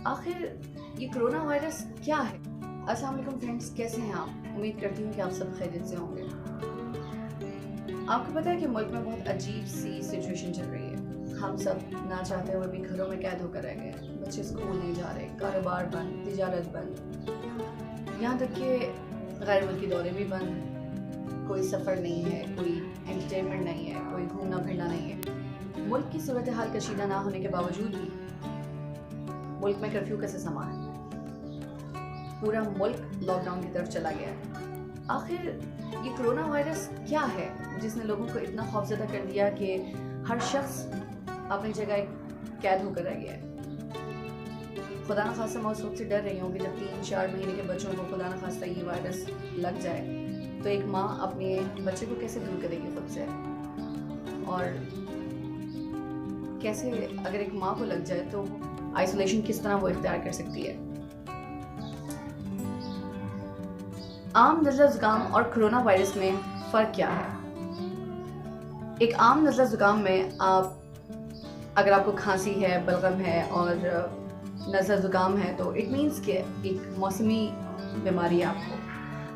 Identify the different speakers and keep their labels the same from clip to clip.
Speaker 1: आखिर ये corona virus क्या है? अस्सलाम वालेकुम फ्रेंड्स, कैसे हैं आप? उम्मीद करती हूँ कि आप सब खैरियत से होंगे। आपको पता है कि मुल्क में बहुत अजीब सी सिचुएशन चल रही है। हम सब ना चाहते हुए भी घरों में कैद होकर रह गए। बच्चे स्कूल नहीं जा रहे, कारोबार बंद, तिजारत बंद, यहाँ तक कि गैर मुल्की दौरे भी बंद। कोई सफ़र नहीं है, कोई एंटरटेनमेंट नहीं है, कोई घूमना फिरना नहीं है। मुल्क की सूरत हाल कशीदा ना होने के बावजूद भी मुल्क में कर्फ्यू कैसे समा है। पूरा मुल्क लॉकडाउन की तरफ चला गया है। आखिर ये कोरोना वायरस क्या है जिसने लोगों को इतना खौफजदा कर दिया कि हर शख्स अपनी जगह कैद होकर रह गया है। खुदा न खास्ता मैं उस वक्त से डर रही हूँ कि जब 3-4 महीने के बच्चों को खुदा न खास्ता ये वायरस लग जाए तो एक माँ अपने बच्चे को कैसे दूर करेगी खुद से, और कैसे अगर एक माँ को लग जाए तो आइसोलेशन किस तरह वो इख्तियार कर सकती है। आम नज़ला ज़ुकाम और कोरोना वायरस में फ़र्क क्या है? एक आम नज़ला ज़ुकाम में अगर आपको खांसी है, बलगम है और नज़ला ज़ुकाम है तो इट मीन्स कि एक मौसमी बीमारी है आपको।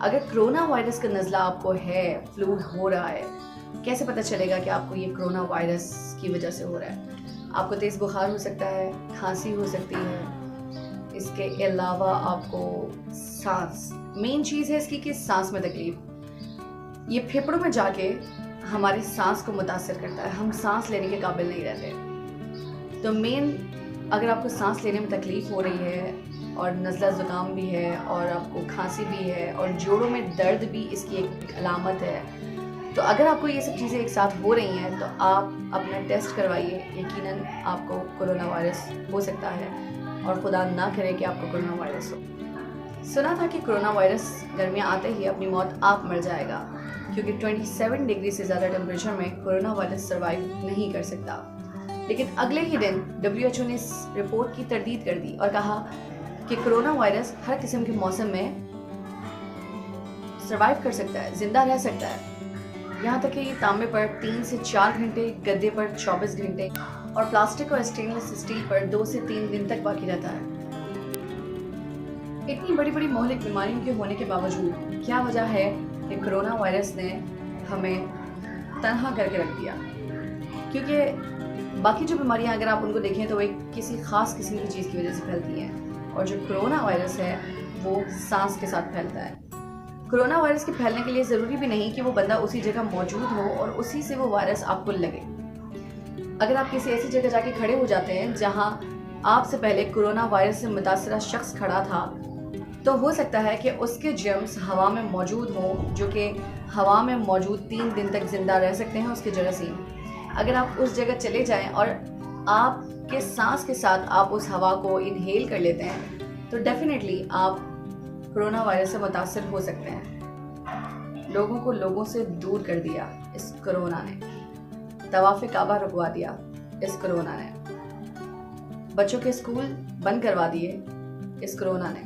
Speaker 1: अगर कोरोना वायरस का नज़ला आपको है, फ्लू हो रहा है, कैसे पता चलेगा कि आपको ये कोरोना वायरस की वजह से हो रहा है? आपको तेज़ बुखार हो सकता है, खांसी हो सकती है। इसके अलावा आपको सांस, मेन चीज़ है इसकी कि सांस में तकलीफ। ये फेफड़ों में जाके हमारी सांस को मुतासर करता है, हम सांस लेने के काबिल नहीं रहते। तो मेन अगर आपको सांस लेने में तकलीफ हो रही है और नज़ला ज़ुकाम भी है और आपको खांसी भी है और जोड़ों में दर्द भी इसकी एक अलामत है, तो अगर आपको ये सब चीज़ें एक साथ हो रही हैं तो आप अपना टेस्ट करवाइए। यकीनन आपको कोरोना वायरस हो सकता है और खुदा ना करे कि आपको कोरोना वायरस हो। सुना था कि कोरोना वायरस गर्मियाँ आते ही अपनी मौत आप मर जाएगा, क्योंकि 27 डिग्री से ज़्यादा टेम्परेचर में कोरोना वायरस सर्वाइव नहीं कर सकता। लेकिन अगले ही दिन WHO ने इस रिपोर्ट की तरदीद कर दी और कहा कि कोरोना वायरस हर किस्म के मौसम में सर्वाइव कर सकता है, जिंदा रह सकता है। यहाँ तक कि ये तांबे पर 3 से 4 घंटे, गद्दे पर 24 घंटे और प्लास्टिक और स्टेनलेस स्टील पर 2 से 3 दिन तक बाकी रहता है। इतनी बड़ी बड़ी मोहलिक बीमारियों के होने के बावजूद क्या वजह है कि कोरोना वायरस ने हमें तन्हा करके रख दिया? क्योंकि बाकी जो बीमारियां अगर आप उनको देखें तो एक किसी खास किस्म की चीज़ की वजह से फैलती हैं, और जो कोरोना वायरस है वो सांस के साथ फैलता है। कोरोना वायरस के फैलने के लिए ज़रूरी भी नहीं कि वो बंदा उसी जगह मौजूद हो और उसी से वो वायरस आपको लगे। अगर आप किसी ऐसी जगह जाके खड़े हो जाते हैं जहां आपसे पहले कोरोना वायरस से मुतासरा शख्स खड़ा था, तो हो सकता है कि उसके जर्म्स हवा में मौजूद हों, जो कि हवा में मौजूद 3 दिन तक ज़िंदा रह सकते हैं उसके जरासीम। अगर आप उस जगह चले जाएं और आपके सांस के साथ आप उस हवा को इनहेल कर लेते हैं तो डेफिनेटली आप कोरोना वायरस से मुतासर हो सकते हैं। लोगों को लोगों से दूर कर दिया इस कोरोना ने। तवाफ़े काबा रुकवा दिया इस कोरोना ने। बच्चों के स्कूल बंद करवा दिए इस कोरोना ने।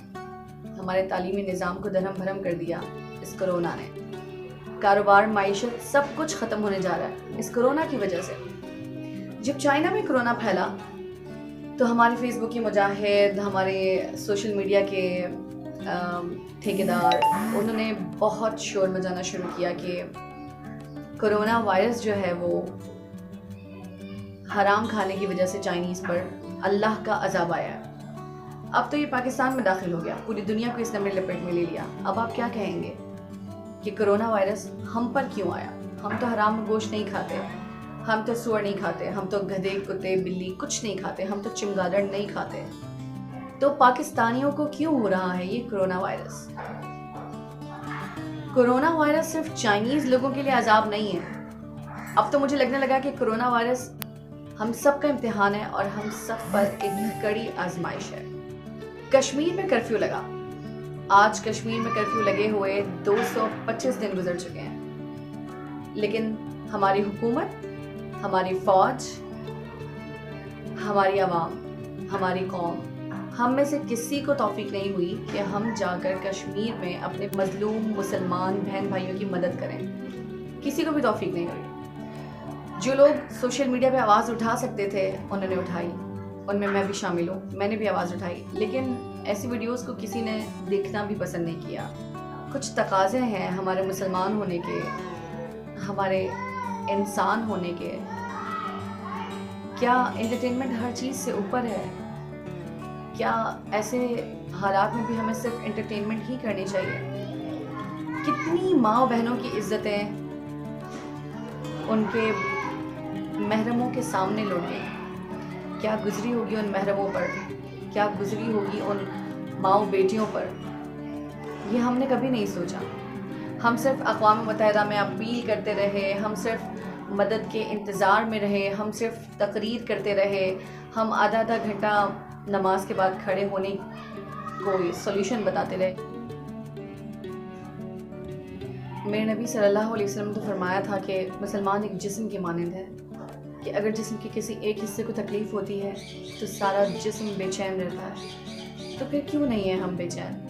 Speaker 1: हमारे तालीमी निज़ाम को दरहम भरम कर दिया इस कोरोना ने। कारोबार, माइशत सब कुछ ख़त्म होने जा रहा है इस कोरोना की वजह से। जब चाइना में कोरोना फैला तो हमारे फेसबुक के मुजाहिद, हमारे सोशल मीडिया के ठेकेदार, उन्होंने बहुत शोर मचाना शुरू किया कि कोरोना वायरस जो है वो हराम खाने की वजह से चाइनीज़ पर अल्लाह का अजाब आया है। अब तो ये पाकिस्तान में दाखिल हो गया, पूरी दुनिया को इसने अपने लपेट में ले लिया। अब आप क्या कहेंगे कि कोरोना वायरस हम पर क्यों आया? हम तो हराम गोश्त नहीं खाते, हम तो सुअर नहीं खाते, हम तो गधे, कुत्ते, बिल्ली कुछ नहीं खाते, हम तो चमगादड़ नहीं खाते। तो पाकिस्तानियों को क्यों हो रहा है ये कोरोना वायरस? कोरोना वायरस सिर्फ चाइनीज लोगों के लिए अजाब नहीं है। अब तो मुझे लगने लगा कि कोरोना वायरस हम सब का इम्तिहान है और हम सब पर एक कड़ी आजमाइश है। कश्मीर में कर्फ्यू लगा। आज कश्मीर में कर्फ्यू लगे हुए 225 दिन गुजर चुके हैं, लेकिन हमारी हुकूमत, हमारी फौज, हमारी आवाम, हमारी कौम, हम में से किसी को तौफीक नहीं हुई कि हम जाकर कश्मीर में अपने मजलूम मुसलमान बहन भाइयों की मदद करें। किसी को भी तौफीक नहीं हुई। जो लोग सोशल मीडिया पे आवाज़ उठा सकते थे उन्होंने उठाई, उनमें मैं भी शामिल हूँ, मैंने भी आवाज़ उठाई, लेकिन ऐसी वीडियोस को किसी ने देखना भी पसंद नहीं किया। कुछ तकाज़े हैं हमारे मुसलमान होने के, हमारे इंसान होने के। क्या एंटरटेनमेंट हर चीज़ से ऊपर है? क्या ऐसे हालात में भी हमें सिर्फ एंटरटेनमेंट ही करनी चाहिए? कितनी माँ बहनों की इज्जतें उनके महरमों के सामने लौट गई। क्या गुजरी होगी उन महरमों पर, क्या गुजरी होगी उन माँ बेटियों पर, ये हमने कभी नहीं सोचा। हम सिर्फ अक़वाम मुत्तहिदा में अपील करते रहे, हम सिर्फ मदद के इंतज़ार में रहे, हम सिर्फ तकरीर करते रहे, हम आधा आधा घंटा नमाज के बाद खड़े होने को सॉल्यूशन बताते रहे। मेरे नबी सल्लल्लाहु अलैहि वसल्लम तो फरमाया था कि मुसलमान एक जिस्म के मानंद है, कि अगर जिस्म के किसी एक हिस्से को तकलीफ़ होती है तो सारा जिस्म बेचैन रहता है। तो फिर क्यों नहीं है हम बेचैन?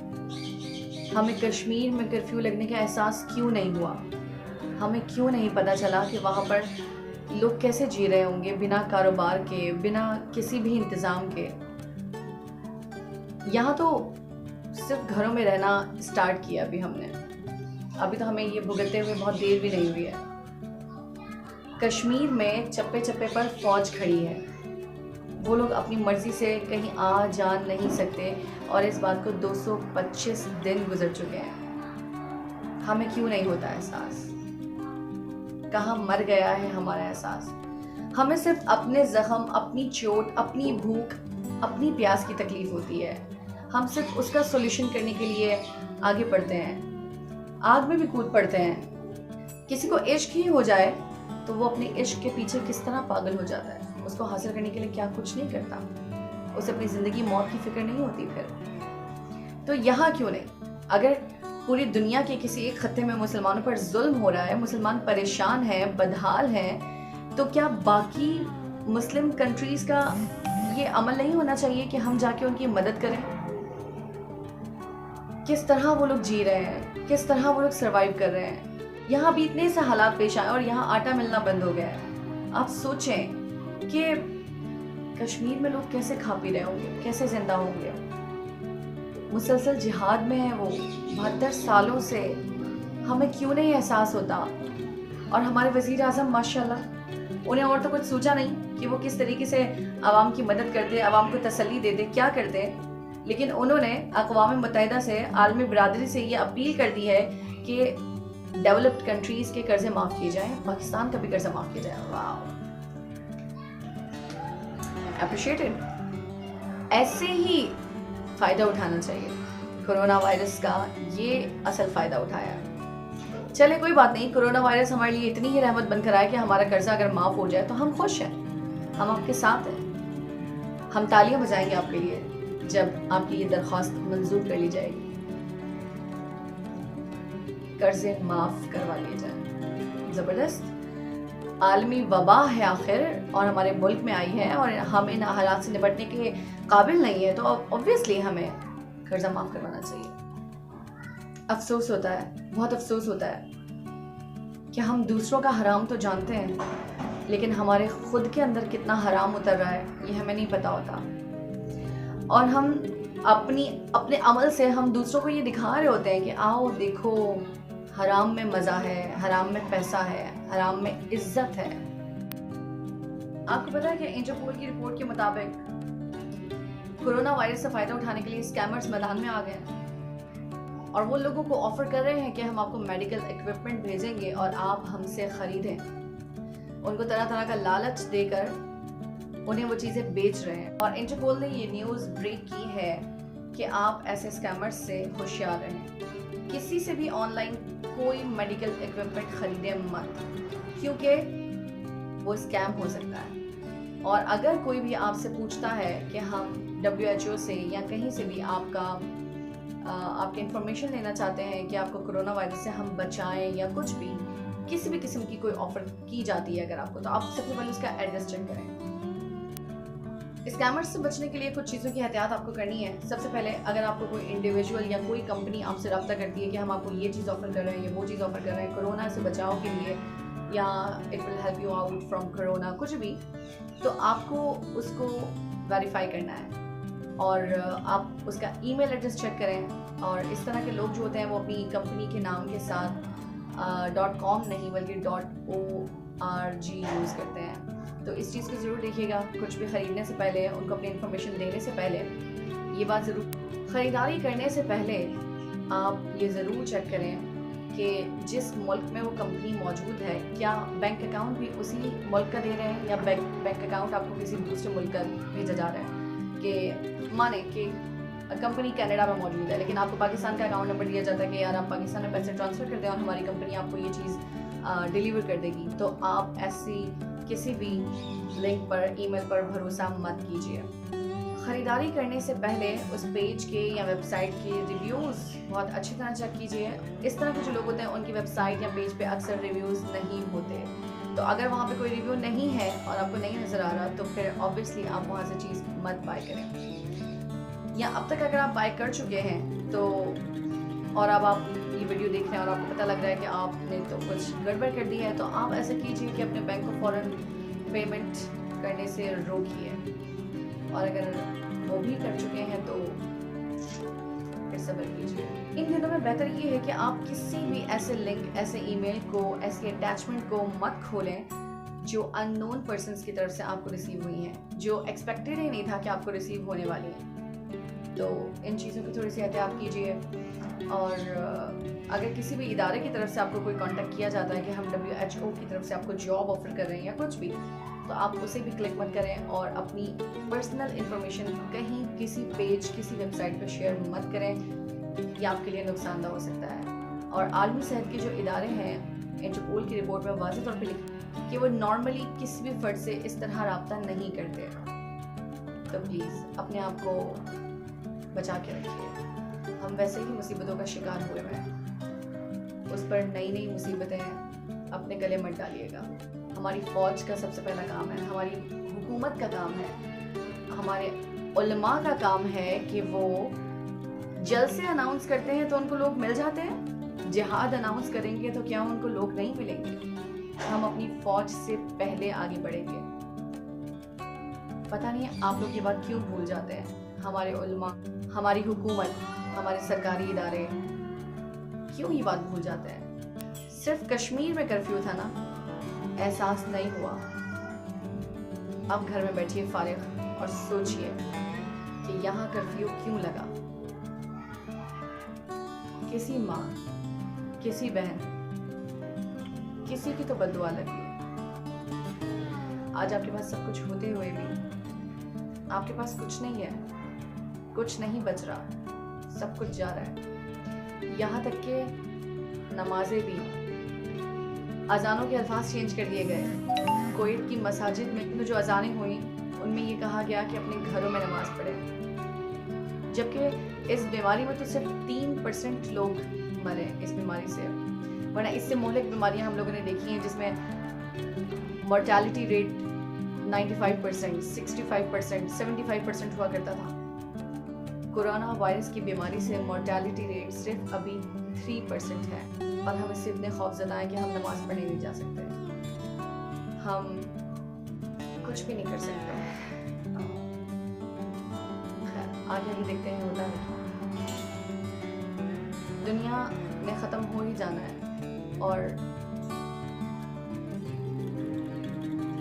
Speaker 1: हमें कश्मीर में कर्फ्यू लगने का एहसास क्यों नहीं हुआ? हमें क्यों नहीं पता चला कि वहाँ पर लोग कैसे जी रहे होंगे बिना कारोबार के, बिना किसी भी इंतज़ाम के। यहाँ तो सिर्फ घरों में रहना स्टार्ट किया अभी हमने, अभी तो हमें ये भुगतते हुए बहुत देर भी नहीं हुई है। कश्मीर में चप्पे चप्पे पर फौज खड़ी है, वो लोग अपनी मर्ज़ी से कहीं आ जा नहीं सकते, और इस बात को 225 दिन गुजर चुके हैं। हमें क्यों नहीं होता एहसास? कहाँ मर गया है हमारा एहसास? हमें सिर्फ अपने ज़ख्म, अपनी चोट, अपनी भूख, अपनी प्यास की तकलीफ़ होती है। हम सिर्फ उसका सॉल्यूशन करने के लिए आगे बढ़ते हैं, आग में भी कूद पड़ते हैं। किसी को इश्क ही हो जाए तो वो अपने इश्क के पीछे किस तरह पागल हो जाता है, उसको हासिल करने के लिए क्या कुछ नहीं करता, उसे अपनी ज़िंदगी मौत की फिक्र नहीं होती। फिर तो यहाँ क्यों नहीं? अगर पूरी दुनिया के किसी एक खत्ते में मुसलमानों पर जुल्म हो रहा है, मुसलमान परेशान हैं, बदहाल हैं, तो क्या बाकी मुस्लिम कंट्रीज़ का ये अमल नहीं होना चाहिए कि हम जाके उनकी मदद करें? किस तरह वो लोग जी रहे हैं, किस तरह वो लोग सरवाइव कर रहे हैं। यहाँ भी इतने से हालात पेश आए और यहाँ आटा मिलना बंद हो गया है। आप सोचें कि कश्मीर में लोग कैसे खा पी रहे होंगे, कैसे जिंदा होंगे। मुसलसल जिहाद में है वो 72 सालों से। हमें क्यों नहीं एहसास होता? और हमारे वज़ीर आज़म माशाल्लाह, उन्हें और तो कुछ सोचा नहीं कि वो किस तरीके से आवाम की मदद करते, आवाम को तसल्ली देते, क्या करते, लेकिन उन्होंने अक़वाम मुत्तहिदा से, आलमी बिरादरी से ये अपील कर दी है कि डेवलप्ड कंट्रीज़ के कर्जे माफ़ किए जाएं, पाकिस्तान का भी कर्जा माफ़ किया जाए। वाह, अप्रिशिएटेड। ऐसे ही फ़ायदा उठाना चाहिए। कोरोना वायरस का ये असल फ़ायदा उठाया। चले कोई बात नहीं, कोरोना वायरस हमारे लिए इतनी ही रहमत बनकर आए कि हमारा कर्जा अगर माफ़ हो जाए तो हम खुश हैं, हम आपके साथ हैं। हम तालियां बजाएंगे आपके लिए जब आपकी ये दरख्वास्त मंजूर कर ली जाएगी, कर्जे माफ़ करवा लिए जाए। ज़बरदस्त आलमी वबा है आखिर, और हमारे मुल्क में आई है और हम इन हालात से निपटने के काबिल नहीं है, तो ऑब्वियसली हमें कर्जा माफ़ करवाना चाहिए। अफसोस होता है, बहुत अफसोस होता है कि हम दूसरों का हराम तो जानते हैं, लेकिन हमारे खुद के अंदर कितना हराम उतर रहा है ये हमें नहीं पता होता। और हम अपने अमल से हम दूसरों को ये दिखा रहे होते हैं कि आओ देखो, हराम में मज़ा है, हराम में पैसा है, हराम में इज्जत है। आपको पता है कि इंटरपोल की रिपोर्ट के मुताबिक कोरोना वायरस से फ़ायदा उठाने के लिए स्कैमर्स मैदान में आ गए हैं और वो लोगों को ऑफर कर रहे हैं कि हम आपको मेडिकल इक्विपमेंट भेजेंगे और आप हमसे ख़रीदें। उनको तरह तरह का लालच देकर उन्हें वो चीज़ें बेच रहे हैं। और इंटरपोल ने ये न्यूज़ ब्रेक की है कि आप ऐसे स्कैमर्स से होशियार रहें। किसी से भी ऑनलाइन कोई मेडिकल इक्विपमेंट ख़रीदें मत, क्योंकि वो स्कैम हो सकता है। और अगर कोई भी आपसे पूछता है कि हम WHO से या कहीं से भी आपकी इंफॉर्मेशन लेना चाहते हैं कि आपको कोरोना वायरस से हम बचाएं या कुछ भी, किसी भी किस्म की कोई ऑफर की जाती है अगर आपको, तो आप सबसे पहले उसका एड्रेस चेक करें। स्कैमर्स से बचने के लिए कुछ चीज़ों की एहतियात आपको करनी है। सबसे पहले अगर आपको कोई इंडिविजुअल या कोई कंपनी आपसे रब्ता करती है कि हम आपको ये चीज़ ऑफर कर रहे हैं या वो चीज़ ऑफर कर रहे हैं कोरोना से बचाव के लिए, या it will help you out from corona, कुछ भी, तो आपको उसको
Speaker 2: वेरीफाई करना है और आप उसका ईमेल एड्रेस चेक करें। और इस तरह के लोग जो होते हैं वो अपनी कंपनी के नाम के साथ .com नहीं बल्कि .org यूज़ करते हैं। तो इस चीज़ को ज़रूर देखिएगा, कुछ भी ख़रीदने से पहले, उनको अपनी इन्फॉर्मेशन देने से पहले ये बात ज़रूर, ख़रीदारी करने से पहले आप ये ज़रूर चेक करें कि जिस मुल्क में वो कंपनी मौजूद है क्या बैंक अकाउंट भी उसी मुल्क का दे रहे हैं या बैंक अकाउंट आपको किसी दूसरे मुल्क का भेजा जा रहा है। कि माने कि कंपनी कनाडा में मौजूद है लेकिन आपको पाकिस्तान का अकाउंट नंबर दिया जाता है कि यार आप पाकिस्तान में पैसे ट्रांसफ़र कर दें और हमारी कंपनी आपको ये चीज़ डिलीवर कर देगी। तो आप ऐसी किसी भी लिंक पर, ईमेल पर भरोसा मत कीजिए। ख़रीदारी करने से पहले उस पेज के या वेबसाइट के रिव्यूज़ बहुत अच्छी तरह चेक कीजिए। इस तरह के जो लोग होते हैं उनकी वेबसाइट या पेज पे अक्सर रिव्यूज़ नहीं होते, तो अगर वहाँ पे कोई रिव्यू नहीं है और आपको नहीं नज़र आ रहा तो फिर ऑब्वियसली आप वहाँ से चीज़ मत बाय करें। या अब तक अगर आप बाय कर चुके हैं तो और अब आप ये वीडियो देख रहे हैं और आपको पता लग रहा है कि आपने तो कुछ गड़बड़ कर दी है, तो आप ऐसे कीजिए कि अपने बैंक को फ़ौरन पेमेंट करने से रोकिए। और अगर वो भी कर चुके हैं तो फिर सब्र कीजिए। इन दिनों में बेहतर ये है कि आप किसी भी ऐसे लिंक, ऐसे ईमेल को, ऐसे अटैचमेंट को मत खोलें जो अननोन पर्सन्स की तरफ से आपको रिसीव हुई हैं, जो एक्सपेक्टेड ही नहीं था कि आपको रिसीव होने वाली हैं। तो इन चीज़ों की थोड़ी सी एहतियात कीजिए। और अगर किसी भी इदारे की तरफ से आपको कोई कांटेक्ट किया जाता है कि हम WHO की तरफ से आपको जॉब ऑफर कर रहे हैं या कुछ भी, तो आप उसे भी क्लिक मत करें और अपनी पर्सनल इंफॉर्मेशन कहीं किसी पेज, किसी वेबसाइट पर शेयर मत करें। ये आपके लिए नुकसानदा हो सकता है। और आलमी सेहत के जो इदारे हैं, इंटरपोल की रिपोर्ट में वाज़ेह तौर पर लिखा कि वो नॉर्मली किसी भी फ़र्द से इस तरह रब्ता नहीं करते। तो प्लीज़ अपने आप को बचा के रखिए। हम वैसे ही मुसीबतों का शिकार हुए हैं, उस पर नई नई मुसीबतें अपने गले मत डालिएगा। हमारी फ़ौज का सबसे पहला काम है, हमारी हुकूमत का काम है, हमारे उलमा का काम है कि वो जल्द से अनाउंस करते हैं तो उनको लोग मिल जाते हैं। जिहाद अनाउंस करेंगे तो क्या उनको लोग नहीं मिलेंगे? हम अपनी फ़ौज से पहले आगे बढ़ेंगे। पता नहीं आप लोग ये बात क्यों भूल जाते हैं। हमारे उलमा, हमारी हुकूमत, हमारे सरकारी इदारे क्यों ये बात भूल जाते हैं? सिर्फ कश्मीर में कर्फ्यू था ना, एहसास नहीं हुआ। अब घर में बैठिए फारिग और सोचिए कि यहाँ कर्फ्यू क्यों लगा। किसी माँ, किसी बहन, किसी की तो बद्दुआ लगी है। आज आपके पास सब कुछ होते हुए भी आपके पास कुछ नहीं है, कुछ नहीं बच रहा, सब कुछ जा रहा है। यहाँ तक कि नमाजें भी, अजानों के अल्फाज चेंज कर दिए गए। कुवैत की मसाजिद में जो अजानें हुई उनमें ये कहा गया कि अपने घरों में नमाज पढ़ें, जबकि इस बीमारी में तो सिर्फ 3% लोग मरे इस बीमारी से, वरना इससे मोहलिक बीमारियां हम लोगों ने देखी हैं जिसमें मोर्टेलिटी रेट 95%, 65%, 75% हुआ करता था। कोरोना वायरस की बीमारी से मोर्टेलिटी रेट सिर्फ अभी 3% है और हम इससे इतने खौफज़दा हैं कि हम नमाज पढ़ने नहीं जा सकते, हम कुछ भी नहीं कर सकते। आगे ही देखते हैं होता है। दुनिया ने ख़त्म हो ही जाना है और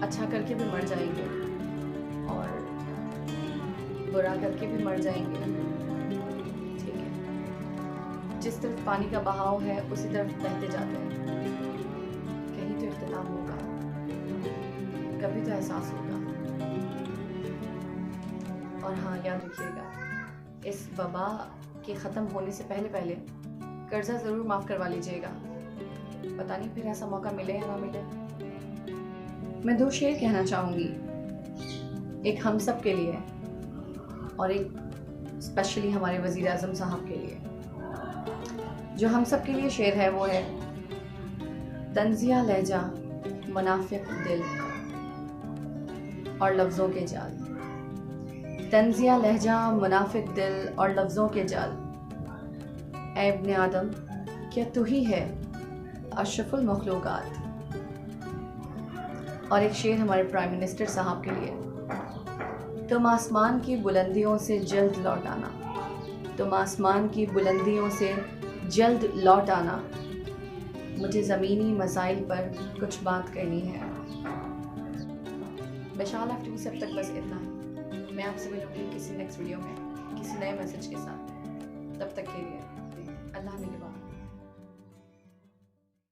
Speaker 2: अच्छा करके भी मर जाएंगे और बुरा करके भी मर जाएंगे। ठीक है, जिस तरफ पानी का बहाव है उसी तरफ बहते जाते हैं। कहीं तो इख्तिताम होगा, कभी तो एहसास होगा। और हाँ, याद रखिएगा, इस वबा के ख़त्म होने से पहले पहले कर्जा ज़रूर माफ़ करवा लीजिएगा। पता नहीं फिर ऐसा मौका मिले या ना मिले। मैं 2 शेर कहना चाहूँगी, एक हम सब के लिए और एक स्पेशली हमारे वज़ीर आज़म साहब के लिए। जो हम सब के लिए शेर है वो है, तंज़िया लहजा मुनाफिक दिल और लफ्ज़ों के जाल। तंज़िया लहजा मुनाफिक दिल और लफ्ज़ों के जाल, ऐ इब्ने आदम क्या तू ही है अशरफुल मखलूक़ात। और एक शेर हमारे प्राइम मिनिस्टर साहब के लिए,
Speaker 1: तुम आसमान की बुलंदियों से जल्द लौट आना, तुम आसमान की बुलंदियों से जल्द लौट आना, मुझे ज़मीनी मसाइल पर कुछ बात करनी है। विशाल आफ्टर सब तक बस इतना है। मैं आपसे मिलूंगी किसी नेक्स्ट वीडियो में किसी नए मैसेज के साथ। तब तक के लिए अल्लाह ने के बाद।